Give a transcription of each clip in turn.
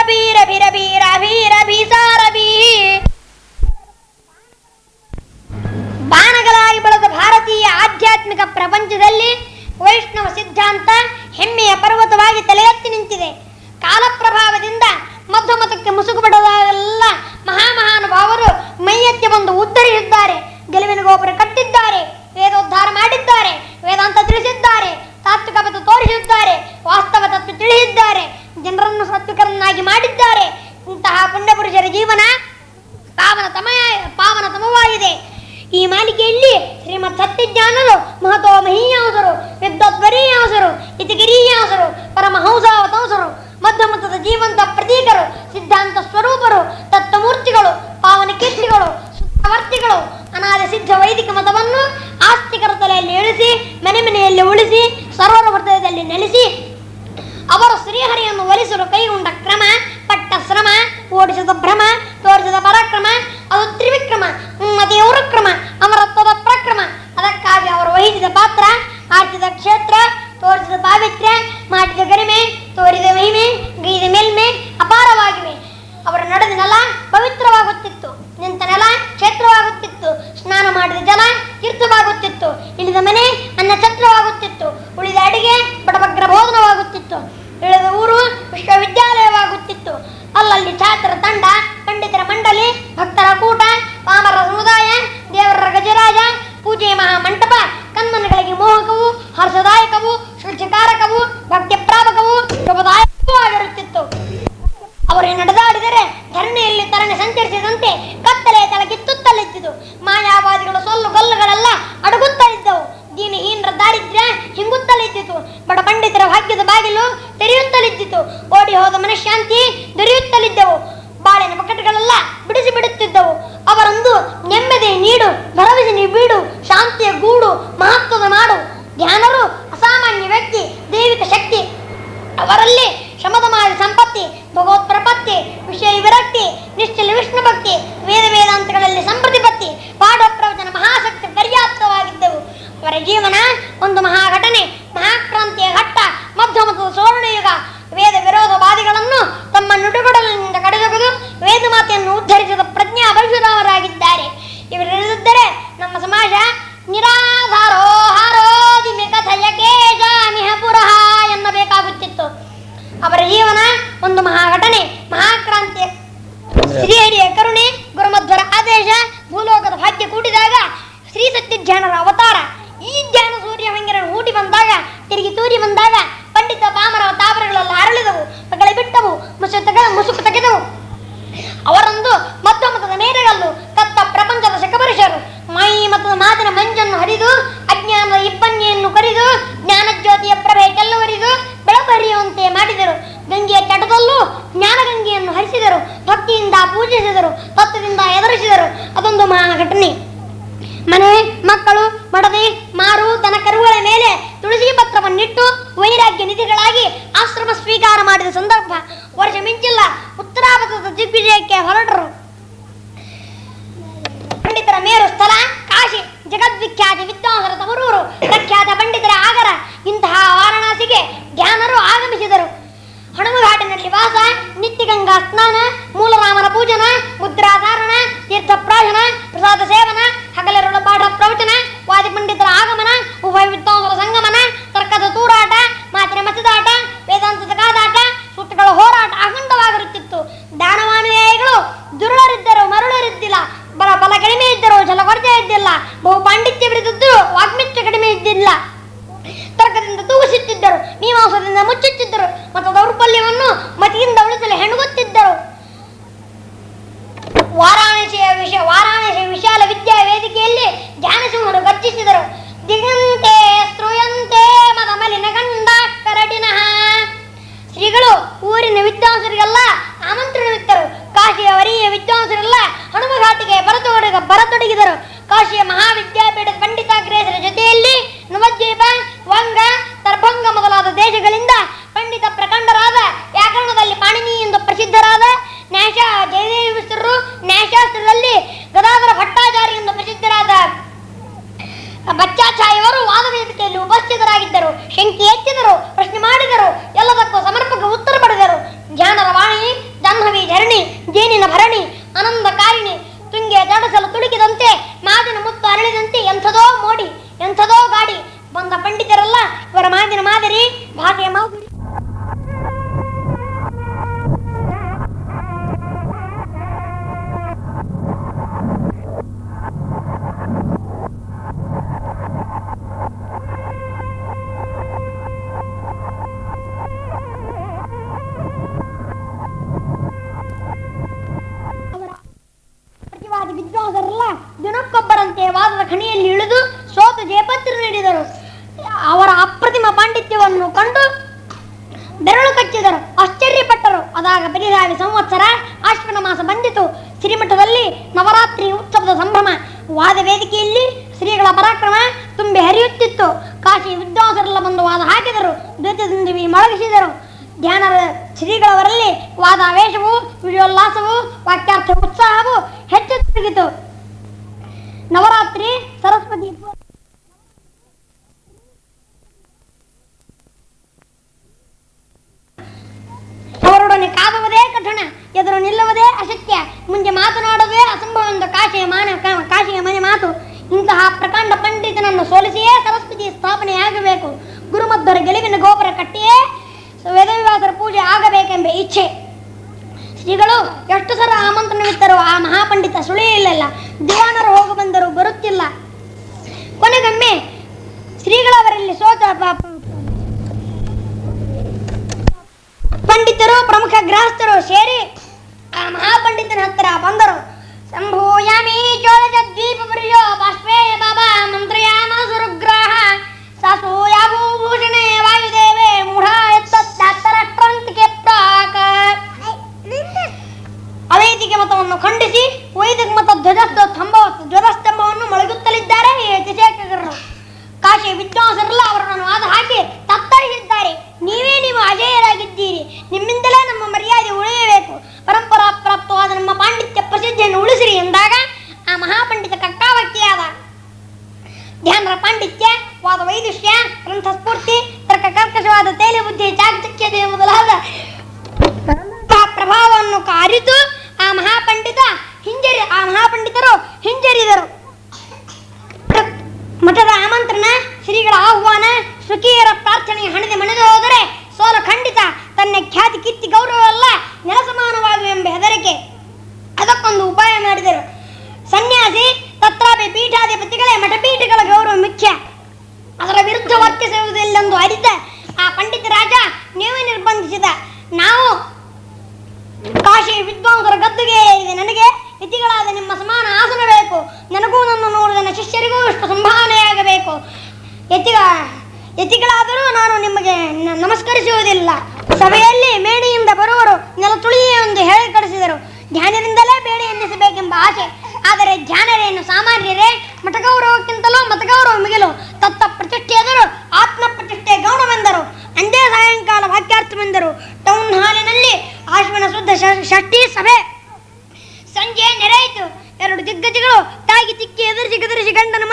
ಬೀರ ಬೀರ ಬೀರ ಬೀರ ಬೀಸಾರ ಬೀ ಬಾಣಗಳಾಗಿ ಬೆಳೆದ ಭಾರತೀಯ ಆಧ್ಯಾತ್ಮಿಕ ಪ್ರಪಂಚದಲ್ಲಿ ವೈಷ್ಣವ ಸಿದ್ಧಾಂತ ಹೆಮ್ಮೆಯ ಪರ್ವತವಾಗಿ ತಲೆ ಎತ್ತಿ ನಿಂತಿದೆ. ಕಾಲಪ್ರಭಾವದಿಂದ ಮಧ್ಯಮತಕ್ಕೆ ಮುಸುಕು ಬಿಡೋದಾಗೆಲ್ಲ ಮಹಾನುಭಾವರು ಮೈಯೆತ್ತಿ ಬಂದು ಉದ್ಧರಿಸಿದ್ದಾರೆ. ಗೆಲುವಿನ ಗೋಪುರ ಕಟ್ಟಿದ್ದಾರೆ, ವೇದೋದ್ಧಾರ ಮಾಡಿದ್ದಾರೆ, ವೇದಾಂತ ತಿಳಿಸಿದ್ದಾರೆ, ತಾತ್ವಿಕ ಪಥ ತೋರಿಸಿದ್ದಾರೆ, ವಾಸ್ತವ ತತ್ವ ತಿಳಿಸಿದ್ದಾರೆ, ಜನರನ್ನು ಸಾತ್ವಿಕರನ್ನಾಗಿ ಮಾಡಿದ್ದಾರೆ. ಇಂತಹ ಪುಣ್ಯಪುರುಷರ ಜೀವನ ಪಾವನತಮವಾಗಿದೆ. ಈ ಮಾಲಿಕೆಯಲ್ಲಿ ಶ್ರೀಮತ್ ಸತ್ಯಜ್ಞಾನರು ಮಹತೋ ಮಹೀಯಾಂಸರು, ವಿದ್ವದ್ವರೀಯಾಂಸರು, ಇತಿಗಿರೀಯಾಂಸರು, ಪರಮಹಂಸಾವತಂಸರು, ಮಧ್ಯಮತದ ಜೀವಂತ ಪ್ರತೀಕರು, ಸಿದ್ಧಾಂತ ಸ್ವರೂಪರು, ತತ್ವಮೂರ್ತಿಗಳು, ಪಾವನ ಕೀರ್ತಿಗಳು, ಸುವರ್ತಿಗಳು, ಅನಾದಿ ಸಿದ್ಧ ವೈದಿಕ ಮತವನ್ನು ಆಸ್ತಿಕರ ತಲೆಯಲ್ಲಿ ಇಳಿಸಿ ಮನೆ ಮನೆಯಲ್ಲಿ ಉಳಿಸಿ ಸರ್ವರ ಹೃದಯದಲ್ಲಿ ನೆಲೆಸಿ ಅವರು ಶ್ರೀಹರಿಯನ್ನು ಒಲಿಸಲು ಕೈಗೊಂಡ ಕ್ರಮ, ಪಟ್ಟ ಶ್ರಮ, ಓಡಿಸಿದ ಭ್ರಮ, ತೋರಿಸಿದ ಪರಾಕ್ರಮ, ಅದು ತ್ರಿವಿಕ್ರಮ, ಉನ್ನತಿಯವರ ಕ್ರಮ, ಅಮರತ್ವದ ಪ್ರಕ್ರಮ. ಅದಕ್ಕಾಗಿ ಅವರು ವಹಿಸಿದ ಪಾತ್ರ, ಆರ್ಜಿದ ಕ್ಷೇತ್ರ, ತೋರಿಸಿದ ಪಾವಿತ್ರ್ಯ, ಮಾಡಿದ ಗರಿಮೆ, ತೋರಿದ ಮಹಿಮೆ, ಗೈದ ಮೇಲ್ಮೆ ಅಪಾರವಾಗಿವೆ. ಅವರ ನಡೆದ ನೆಲ ಪವಿತ್ರವಾಗುತ್ತಿತ್ತು, ನಿಂತ ನೆಲ ಕ್ಷೇತ್ರವಾಗುತ್ತಿತ್ತು, ಸ್ನಾನ ಮಾಡಿದ ಜಲ ತೀರ್ಥವಾಗುತ್ತಿತ್ತು, ಇಳಿದ ಮನೆ ಅನ್ನ ಛತ್ರವಾಗುತ್ತಿತ್ತು, ಉಳಿದ ಅಡಿಗೆ ಬಡಬಗ್ರ ಬೋಧನವಾಗುತ್ತಿತ್ತು, ಇಳಿದ ಊರು ವಿಶ್ವವಿದ್ಯಾಲಯವಾಗುತ್ತಿತ್ತು. ಅಲ್ಲಲ್ಲಿ ಛಾತ್ರ ತಂಡ, ಪಂಡಿತರ ಮಂಡಲಿ, ಭಕ್ತರ ಕೂಟ, ಪಾಮರ ಸಮುದಾಯ, ದೇವರ ಗಜರಾಜ, ಪೂಜೆಯ ಮಹಾಮಂಟಪ ಕನ್ಮನಗಳಿಗೆ ಮೋಹಕವು, ಹರ್ಷದಾಯಕವು, ಶುಚಿಕಾರಕವು, ಭಕ್ತಿ ಪ್ರಾಪಕವು, ಶುಭದಾಯಕವೂ ಆಗಿರುತ್ತಿತ್ತು. ಅವರು ನಡೆದಾಡಿದರೆ ಧರಣಿಯಲ್ಲಿ ತರಣೆ ಸಂಚರಿಸಿದಂತೆ ಕತ್ತಲೆ ತಳಗಿತ್ತುತ್ತಲಿದ್ದುದು. ಮಾಯಾವಾದಿಗಳು ಸೊಲ್ಲು ಗಲ್ಲುಗಳೆಲ್ಲ ಅಡಗುತ್ತಲಿದ್ದವು. ದೀನಹೀನರ ದಾರಿದ್ರ್ಯ ಹಿಂಗುತ್ತಲಿದ್ದಿತು. ಬಡ ಪಂಡಿತರ ಭಾಗ್ಯದ ಬಾಗಿಲು ತೆರೆಯುತ್ತಲಿದ್ದಿತು. ಓಡಿ ಹೋದ ಮನಃಶಾಂತಿ ದೊರೆಯುತ್ತಲಿದ್ದವು. ಬಾಳಿನ ಬಕಟುಗಳೆಲ್ಲ ಬಿಡಿಸಿ ಬಿಡುತ್ತಿದ್ದವು. ಅವರೊಂದು ನೆಮ್ಮದಿ ನೀಡು, ಭರವಸೆ ನೀ ಬೀಡು, ಶಾಂತಿಯ ಗೂಡು, ಮಹತ್ವದ ಮಾಡು. ಧ್ಯಾನರು ಅಸಾಮಾನ್ಯ ವ್ಯಕ್ತಿ, ದೈವಿಕ ಶಕ್ತಿ. ಅವರಲ್ಲಿ ಶ್ರಮದಮಾದಿ ಸಂಪತ್ತಿ, ಭಗವತ್ ಪ್ರಪತ್ತಿ, ವಿಷಯ ವಿರಕ್ತಿ, ನಿಶ್ಚಲ ವಿಷ್ಣು ಭಕ್ತಿ, ವೇದಾಂತಗಳಲ್ಲಿ ಸಂಪ್ರತಿಪತ್ತಿ, ಪಾಠ ಪ್ರವಚನ ಮಹಾಶಕ್ತಿ ಪರ್ಯಾಪ್ತವಾಗಿದ್ದವು. ಅವರ ಜೀವನ ಒಂದು ಮಹಾಘಟನೆ, ಮಹಾಕ್ರಾಂತಿಯ ಘಟ್ಟ, ಮಧ್ಯಮತದ ಸುವರ್ಣಯುಗ. ವೇದ ವಿರೋಧವಾದಿಗಳನ್ನು ತಮ್ಮ ನುಡಿಗೊಡಲಿನಿಂದ ಕಡಿದೊಗೆದು ವೇದ ಮಾತೆಯನ್ನು ಉದ್ಧರಿಸಿದ ಪ್ರಜ್ಞಾ ಭವಿಷ್ಯದವರಾಗಿದ್ದಾರೆ. ಇವರಿಲ್ಲದಿದ್ದರೆ ನಮ್ಮ ಸಮಾಜ ನಿರಾಧಾರೋ ಹಾರೋದಿಮಿ ಕಥಯ ಕೇಶಾಮಿಹ ಪುರಃ ಎನ್ನಬೇಕಾಗುತ್ತಿತ್ತು. ಅವರ ಜೀವನ ಒಂದು ಮಹಾಘಟನೆ, ಮಹಾಕ್ರಾಂತಿಯ ಶ್ರೀಹರಿಯ ಕರುಣೆ, ಗುರುಮಧ್ವರ ಆದೇಶ, ಭೂಲೋಕದ ಭಾಗ್ಯ ಕೂಡಿದಾಗ ಶ್ರೀ ಸತ್ಯಜ್ಞಾನರ ಅವತಾರ. ಈ ಜ್ಞಾನ ಸೂರ್ಯ ಹಂಗಿರ ಊಟಿ ಬಂದಾಗ, ತಿರುಗಿ ತೂರಿ ಬಂದಾಗ ಪಂಡಿತ ಪಾಮರ ತಾವರಗಳೆಲ್ಲ ಅರಳಿದವು, ಮಗಳ ಬಿಟ್ಟವು, ಮುಸುಕು ತೆಗೆದವು. ಅವರೊಂದು ಮಧ್ಯಮತದ ಮೇರೆಗಲ್ಲು, ಕತ್ತ ಪ್ರಪಂಚದ ಶಕಪುರುಷರು. ಮೈ ಮತದ ಮಾತಿನ ಮಂಜನ್ನು ಹರಿದು ಅಜ್ಞಾನದ ಇಬ್ಬನ್ನಿಯನ್ನು ಕರಿದು ಜ್ಞಾನಜ್ಯೋತಿಯ ಪ್ರಭೆ ಕೆಲ್ಲವರಿದು ಬೆಳಬರಿಯುವಂತೆ ಮಾಡಿದರು. ಗಂಗೆಯ ತಟದಲ್ಲೂ ಜ್ಞಾನಗಂಗೆಯನ್ನು ಹರಿಸಿದರು, ಭಕ್ತಿಯಿಂದ ಪೂಜಿಸಿದರು, ತತ್ವದಿಂದ ಎದುರಿಸಿದರು. ಅದೊಂದು ಮಹಾಘಟನೆ. ಮನೆ ಮಕ್ಕಳು ಮಡದೆ ಮಾರು ದನ ಕರುಗಳ ಮೇಲೆ ತುಳಸಿ ಪತ್ರವನ್ನಿಟ್ಟು ವೈರಾಗ್ಯ ನಿಧಿಗಳಾಗಿ ಆಶ್ರಮ ಸ್ವೀಕಾರ ಮಾಡಿದ ಸಂದರ್ಭ. ವರ್ಷ ಮಿಂಚಿಲ್ಲ, ಉತ್ತರಾಭದ್ರದ ದಿಗ್ವಿಜಯಕ್ಕೆ ಹೊರಟರು. ಪಂಡಿತರ ಮೇರು ಸ್ಥಳ ಕಾಶಿ, ಜಗದ್ವಿಖ್ಯಾತ ವಿದ್ವಾಂಸರ ತವರೂರು, ಪ್ರಖ್ಯಾತ ಪಂಡಿತರ ಆಗರ. ಇಂತಹ ವಾರಣಾಸಿಗೆ ಧ್ಯಾನರು ಆಗಮಿಸಿದರು. ಹನುಮಘಾಟಿನಲ್ಲಿ ವಾಸ, ನಿತ್ಯಗಂಗಾ ಸ್ನಾನ, ಮೂಲರಾಮನ ಪೂಜನ, ಮುದ್ರಾಧಾರಣ, ತೀರ್ಥಪ್ರಾಶನ, ಪ್ರಸಾದ ಸೇವನ, ಹಗಲಿರುಳ ಪಾಠ ಪ್ರವಚನ, ವಾದಿ ಪಂಡಿತರ ಆಗಮನ, ಉಭಯ ವಿದ್ವಾಂಸರ ಸಂಗಮನ, ತರ್ಕದ ತೂರಾಟ, ಮಾತಿನ ಮತದಾಟ, ವೇದಾಂತದ ಕಾದಾಟ, ಸೂತ್ರಗಳ ಹೋರಾಟ ಅಖಂಡವಾಗಿರುತ್ತಿತ್ತು. ದಾನವಾನುಯಾಯಿಗಳು ದುರುಳರಿದ್ದರು, ಮರುಳರಿದ್ದಿಲ್ಲ. ಬಲ ಕಡಿಮೆ ಇದ್ದರು, ಜಲಕೊರತೆ ಇದ್ದಿಲ್ಲ. ಬಹು ಪಾಂಡಿತ್ಯವಿರಿದ್ದು ವಾಗ್ಮಿತ್ಯ ಕಡಿಮೆ ಇದ್ದಿಲ್ಲ. ತರ್ಕದಿಂದ ತೂಗಿಸುತ್ತಿದ್ದರು, ಮೀಮಾಂಸದಿಂದ ಮುಚ್ಚುತ್ತಿದ್ದರು, ಮತ್ತು ದೌರ್ಬಲ್ಯವನ್ನು ಮತಿಯಿಂದ ಉಳಿಸಲು ಹೆಣಗುತ್ತಿದ್ದರು. ವಾರಾಣಸಿಯ ವಿಶಾಲ ವಿದ್ಯಾ ವೇದಿಕೆಯಲ್ಲಿ ಜ್ಞಾನಸಿಂಹರು ಗರ್ಜಿಸಿದರು. ದಿಗಂತೆ ಶ್ರೂಯಂತೆ ಮದ ಮಲಿನ ಗಂಡ ಕರಡಿನಃ. ಶ್ರೀಗಳು ಊರಿನ ವಿದ್ವಾಂಸರಿಗೆಲ್ಲ ಆಮಂತ್ರಣವಿತ್ತರು. ಕಾಶಿಯ ವರೀಯ ವಿದ್ವಾಂಸರೆಲ್ಲ ಹನುಮಘಾಟಿಗೆ ಬರತೊಡಗಿದರು. ಕಾಶಿಯ ಮಹಾವಿದ್ಯಾಪೀಠದ ಪಂಡಿತಾಗ್ರೇಸರ ಜೊತೆಯಲ್ಲಿ ನವದ್ವೀಪ, ವಂಗ, ದರ್ಭಂಗ ಮೊದಲಾದ ದೇಶಗಳಿಂದ ಪಂಡಿತ ಪ್ರಖಂಡರಾದ, ವ್ಯಾಕರಣದಲ್ಲಿ ಪಾಣಿನಿ ಎಂದು ಪ್ರಸಿದ್ಧರಾದ ಜಯದೇವಿ ಮಿಶ್ರರು, ನ್ಯಾಯಶಾಸ್ತ್ರದಲ್ಲಿ ಗದಾಧರ ಭಟ್ಟಾಚಾರ್ಯ ಎಂದು ಪ್ರಸಿದ್ಧರಾದ ಬಚ್ಚಾಚಾರ್ಯವರು ವಾದ ವೇದಿಕೆಯಲ್ಲಿ ಉಪಸ್ಥಿತರಾಗಿದ್ದರು. ಶಂಕೆ ಎತ್ತಿದರು, ಪ್ರಶ್ನೆ ಮಾಡಿದರು, ಎಲ್ಲದಕ್ಕೂ ಸಮರ್ಪಕ ಉತ್ತರ ಪಡೆದರು. ಜ್ಞಾನರ ವಾಣಿ ಖಣಿಯಲ್ಲಿ ಇಳಿದು ಸೋತು ಜಯಪತ್ರ ನೀಡಿದರು. ಅವರ ಅಪ್ರತಿಮ ಪಾಂಡಿತ್ಯವನ್ನು ಕಂಡು ಬೆರಳು ಕಚ್ಚಿದರು, ಆಶ್ಚರ್ಯಪಟ್ಟರು. ಅದಾಗ 10 ಸಂವತ್ಸರ ಆಶ್ವಿನ ಮಾಸ ಬಂದಿತು. ಶ್ರೀಮಠದಲ್ಲಿ ನವರಾತ್ರಿ ಉತ್ಸವದ ಸಂಭ್ರಮ. ವಾದ ವೇದಿಕೆಯಲ್ಲಿ ಶ್ರೀಗಳ ಪರಾಕ್ರಮ ತುಂಬಿ ಹರಿಯುತ್ತಿತ್ತು. ಕಾಶಿ ವಿದ್ವಾಂಸರೆಲ್ಲ ಬಂದು ವಾದ ಹಾಕಿದರು, ದ್ವೈತದಿಂದ ಮೊಳಗಿಸಿದರು. ಧ್ಯಾನ ಶ್ರೀಗಳವರಲ್ಲಿ ವಾದಾವೇಶವು, ವಿಜಯೋಲ್ಲಾಸವು, ವಾಕ್ಯಾರ್ಥ ಉತ್ಸಾಹವು ಹೆಚ್ಚು. ನವರಾತ್ರಿ ಸರಸ್ವತಿ ಅವರೊಡನೆ ಕಾದುವುದೇ ಕಠಿಣ, ಎದುರು ನಿಲ್ಲುವುದೇ ಅಶಕ್ಯ, ಮುಂದೆ ಮಾತನಾಡುವುದೇ ಅಸಂಭವ ಎಂದು ಕಾಶಿಯ ಮನೆ ಮಾತು. ಇಂತಹ ಪ್ರಕಾಂಡ ಪಂಡಿತನನ್ನು ಸೋಲಿಸಿಯೇ ಸರಸ್ವತಿ ಸ್ಥಾಪನೆಯಾಗಬೇಕು. ಗುರುಮಧ್ವರ ಗೆಲುವಿನ ಗೋಪುರ ಕಟ್ಟಿಯೇ ವೇದವ್ಯಾಸರ ಪೂಜೆ ಆಗಬೇಕೆಂಬ ಇಚ್ಛೆ. ಶ್ರೀಗಳು ಎಷ್ಟು ಸಲ ಆಮಂತ್ರಣವಿತ್ತರೋ ಆ ಮಹಾಪಂಡಿತ ಸುಳಿಯಿಲ್ಲ. ದಿವಾನರು ಹೋಗಿ ಬಂದರು, ಬರುತ್ತಿಲ್ಲ. ಕೊನೆಗೊಮ್ಮೆ ಶ್ರೀಗಳವರಲ್ಲಿ ಸೋತ ಪಂಡಿತರು, ಪ್ರಮುಖ ಗೃಹಸ್ಥರು ಸೇರಿ ಆ ಮಹಾಪಂಡಿತನ ಹತ್ತಿರ ಬಂದರು. ಸಂಭೂಯಾಮಿ ಚೋಳಜ ದ್ವೀಪ ಪುರಿಯೋ ಬಾಷ್ಪೇಯ ಬಾಬಾ ಮಂತ್ರಯಾಮ ಸುರುಗ್ರಹ ಸಾಸೂಯಾಭೂಷಣೆ ವಾಯುದೇವೆ ಮೂಢ ಎತ್ತರಾಷ್ಟ್ರಂತಿಕೆ ಪ್ರಾಕ. ಅವೈದಿಕ ಮತವನ್ನು ಖಂಡಿಸಿ ವೈದಿಕ ಮತ ಧ್ವಜಸ್ತಂಭವನ್ನು ಮೊಳಗುತ್ತಲಿದ್ದಾರೆ ಈ ಅತಿಶೇಖರರು. ಕಾಶಿ ವಿದ್ವಾಂಸರೆಲ್ಲ ಅವರನ್ನು ವಾದ ಹಾಕಿ ತತ್ತರಿಸಿದ್ದಾರೆ. ನೀವು ಅಜೇಯರಾಗಿದ್ದೀರಿ, ನಿಮ್ಮಿಂದಲೇ ನಮ್ಮ ಮರ್ಯಾದೆ ಉಳಿಯಬೇಕು, ಪರಂಪರಾ ಪ್ರಾಪ್ತವಾದ ನಮ್ಮ ಪಾಂಡಿತ್ಯ ಪ್ರಸಿದ್ಧಿಯನ್ನು ಉಳಿಸಿರಿ ಎಂದಾಗ ಆ ಮಹಾಪಂಡಿತ ಕಕ್ಕಾವಕ್ತಿಯಾದ. ಧ್ಯಾನರ ಪಾಂಡಿತ್ಯ, ವಾದ ವೈದುಷ್ಯ, ಗ್ರಂಥ ಸ್ಫೂರ್ತಿ, ತರ್ಕ ಕರ್ಕಶವಾದ ತೇಲಿ ಬುದ್ಧಿ, ಚಾಕಚಕ್ಯತೆ ಮೊದಲಾದ ಪ್ರಭಾವವನ್ನು ಅರಿತು ಆ ಮಹಾಪಂಡಿತರು ಹಿಂಜರಿದರು. ಮಠದ ಆಮಂತ್ರಣ, ಶ್ರೀಗಳ ಆಹ್ವಾನ, ಸ್ವಕೀಯರ ಪ್ರಾರ್ಥನೆ ಹಣದೆ ಮಣದೆ ಹೋದರೆ ಸೋಲು ಖಂಡಿತ. ತನ್ನ ಖ್ಯಾತಿ, ಕೀರ್ತಿ, ಗೌರವವೆಲ್ಲ ನೆಲಸಮಾನವಾಗುವೆಂಬ ಹೆದರಿಕೆ. ಅದಕ್ಕೊಂದು ಉಪಾಯ ಮಾಡಿದರು. ಸನ್ಯಾಸಿ ತತ್ರಾಪಿ ಪೀಠಾಧಿಪತಿಗಳೇ ಮಠಪೀಠಗಳ ಗೌರವ ಮುಖ್ಯ, ಅದರ ವಿರುದ್ಧ ವರ್ತಿಸುವುದಿಲ್ಲೆಂದು ಅರಿತ ಆ ಪಂಡಿತ ರಾಜ ನೀವೇ ನಿರ್ಬಂಧಿಸಿದ. ನಾವು ಕಾಶಿ ವಿದ್ವಾಂಸರ ಗದ್ದುಗೆ ಇದೆ, ನನಗೆ ಯತಿಗಳಾದ ನಿಮ್ಮ ಸಮಾನ ಆಸನ ಬೇಕು. ನನಗೂ ನನ್ನ ನೋಡಿದ ಶಿಷ್ಯರಿಗೂ ಇಷ್ಟು ಸಂಭಾವನೆಯಾಗಬೇಕು. ಯತಿಗಳಾದರೂ ನಾನು ನಿಮಗೆ ನಮಸ್ಕರಿಸುವುದಿಲ್ಲ. ಸಭೆಯಲ್ಲಿ ಮೇಣಿಯಿಂದ ಬರುವರು ನೆಲ ತುಳಿಯೇ ಎಂದು ಹೇಳಿ ಕಳಿಸಿದರು. ಧ್ಯಾನದಿಂದಲೇ ಬೇಡಿ ಎನ್ನಿಸಬೇಕೆಂಬ ಆಸೆ. ಆದರೆ ಧ್ಯಾನರೇನು ಸಾಮಾನ್ಯರೇ? ಮಠಗೌರವಕ್ಕಿಂತಲೂ ಮತಗೌರವ ಮಿಗಿಲು. ತತ್ತ ಪ್ರತಿಷ್ಠೆ ಎದುರು ಆತ್ಮ ಪ್ರತಿಷ್ಠೆ ಗೌರವೆಂದರು. ಅಂದೇ ಸಾಯಂಕಾಲ ವಾಕ್ಯಾರ್ಥವೆಂದರು. ಟೌನ್ ಹಾಲಿನಲ್ಲಿ ಆಶ್ವಿನ ಶುದ್ಧ ಷಷ್ಠಿ ಸಭೆ. ಸಂಜೆ ನೆರೆಯಿತು. 2 ದಿಗ್ಗಜಗಳು ತಾಗಿ ತಿಕ್ಕಿ ಎದುರಿಸಿ ಗಂಡನ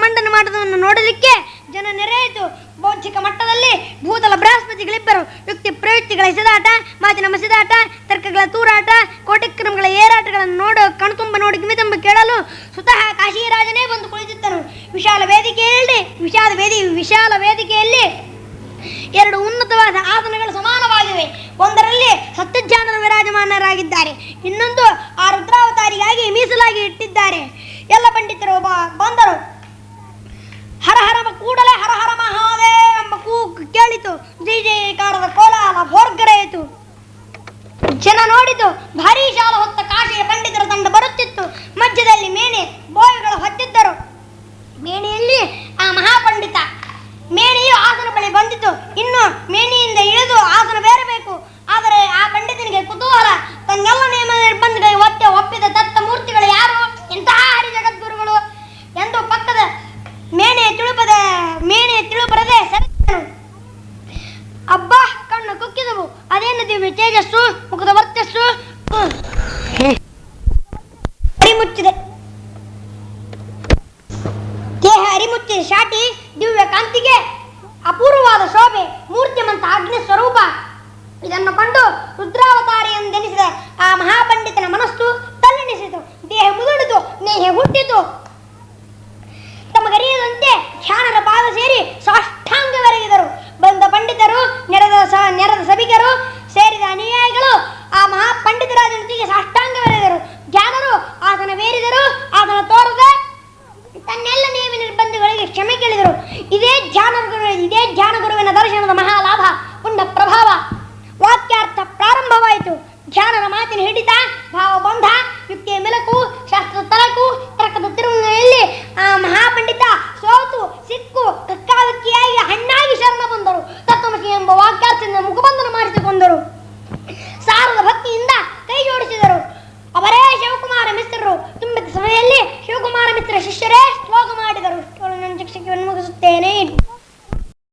ಮಂಡನ ಮಾಡುವುದನ್ನು ನೋಡಲಿಕ್ಕೆ ಜನ ನೆರೆಯಿತು. ಬೌದ್ಧಿಕ ಮಟ್ಟದಲ್ಲಿ ಭೂತಲ ಬೃಹಸ್ಪತಿಗಳಿಬ್ಬರು. ಯುಕ್ತಿ ಪ್ರಯುಕ್ತಿಗಳ ಎಸೆದಾಟ, ಮಾತಿನ ಮಸಿದಾಟ, ತರ್ಕಗಳ ತೂರಾಟ, ಕೋಟಿಕ್ರಮಗಳ ಏರಾಟಗಳನ್ನು ಕಣ್ತುಂಬ ನೋಡಿ ಕಿಮಿತಂಬ ಕೇಳಲು ಸ್ವತಃ ಕಾಶಿರಾಜನೇ ಬಂದು ಕುಳಿತಿದ್ದನು. ವಿಶಾಲ ವೇದಿಕೆಯಲ್ಲಿ 2 ಉನ್ನತವಾದ ಆಸನಗಳು ಸಮಾನವಾಗಿವೆ. ಒಂದರಲ್ಲಿ ಸತ್ಯಜ್ಞಾನರು ವಿರಾಜಮಾನರಾಗಿದ್ದಾರೆ, ಇನ್ನೊಂದು ಆ ರುದ್ರಾವತಾರಿಗಾಗಿ ಮೀಸಲಾಗಿ ಇಟ್ಟಿದ್ದಾರೆ. ಎಲ್ಲ ಪಂಡಿತರು ಬಂದರು. ಕೂಡಲೇ ಹರ ಹರ ಮಹಾದೇವ ಎಂಬ ಕೂಗು ಕೇಳಿತು. ಜೈ ಜಯಕಾರದ ಕೋಲಾಹಲ ಭೋರ್ಗರೆಯಿತು. ಜನ ನೋಡಿತು. ಭಾರೀ ಶಾಲ ಹೊತ್ತ ಕಾಶಿಯ ಪಂಡಿತರ ತಂಡ ಬರುತ್ತಿತ್ತು. ಮಧ್ಯದಲ್ಲಿ ಮೇಣೆ ಬೋಯಿಗಳು ಹೊತ್ತಿದ್ದರು. ಮೇಣೆಯಲ್ಲಿ ಆ ಮಹಾಪಂಡಿತ. ಮೇಣೆಯು ಆಸನ ಬಳಿ ಬಂದಿತು. ಇನ್ನು ಮೇಣೆಯಿಂದ ಇಳಿದು ಆಸನ ಬೇರಬೇಕು. ಆದರೆ ಆ ಪಂಡಿತನಿಗೆ ಕುತೂಹಲ. ತನ್ನೆಲ್ಲ ನಿಯಮ ನಿರ್ಬಂಧಗಳಿಗೆ ಒಪ್ಪಿದ ತತ್ತ ಮೂರ್ತಿಗಳು ಯಾರು? ಇಂತಹ ಹರಿಜಗದ್ಗುರುಗಳು ಎಂದು ಪಕ್ಕದ ಮೇಣೆ ತಿಳುಬರದೆ ಸರಿದನು. ಅಬ್ಬಾ, ಕಣ್ಣು ಕುಕ್ಕಿದವು. ಅದೇನು ದಿವ್ಯ ತೇಜಸ್ಸು, ಮುಖದ ವರ್ಚಸ್ಸು ಅರಿಮುಚ್ಚಿದೆ. ದೇಹ ಅರಿಮುಚ್ಚಿದ ಶಾಟಿ, ದಿವ್ಯ ಕಾಂತಿಗೆ ಅಪೂರ್ವವಾದ ಶೋಭೆ, ಮೂರ್ತಿಮಂತ ಅಗ್ನಿ ಸ್ವರೂಪ. ಇದನ್ನು ಕಂಡು ರುದ್ರಾವತಾರಿ ಎಂದೆನಿಸಿದ ಆ ಮಹಾಪಂಡಿತನ ಮನಸ್ಸು ತಲ್ಲಣಿಸಿತು. ದೇಹ ಮುದುಡಿತು, ನೇಹ ಹುಟ್ಟಿತು. ತಮಗರಿಯದಂತೆ ಧ್ಯಾನರ ಪಾದ ಸೇರಿ ಸಾಷ್ಟಾಂಗವೆರಗಿದರು. ಬಂದ ಪಂಡಿತರು, ನೆರೆದ ಸಭಿಕರು, ಸೇರಿದ ಅನುಯಾಯಿಗಳು ಆ ಮಹಾಪಂಡಿತರಾಜನಿಗೆ ಸಾಷ್ಟಾಂಗವೆರಗಿದರು. ಧ್ಯಾನರು ಆತನವೇರಿದರು. ಆತನ ತೋರದ ತನ್ನೆಲ್ಲ ನಿಯಮ ನಿರ್ಬಂಧಗಳಿಗೆ ಕ್ಷಮೆ ಕೇಳಿದರು. ಇದೇ ಧ್ಯಾನ ಗುರುವಿನ ದರ್ಶನದ ಮಹಾಲಾಭ, ಪುಣ್ಯ ಪ್ರಭಾವ. ವಾಕ್ಯಾರ್ಥ ಪ್ರಾರಂಭವಾಯಿತು. ಧ್ಯಾನರ ಮಾತಿನ ಹಿಡಿತ, ಭಾವಬಂಧ, ಯುಕ್ತಿಯ ಮೆಲುಕು, ಶಾಸ್ತ್ರದ ತಳಕು, ತರ್ಕದ ತಿರುವಿನಲ್ಲಿ ಆ ಶಿಷ್ಯರೇ ಶ್ಲೋಕ ಮಾಡಿದರು. ನನ್ನ ಶಿಕ್ಷಕವನ್ನು ಮುಗಿಸುತ್ತೇನೆ.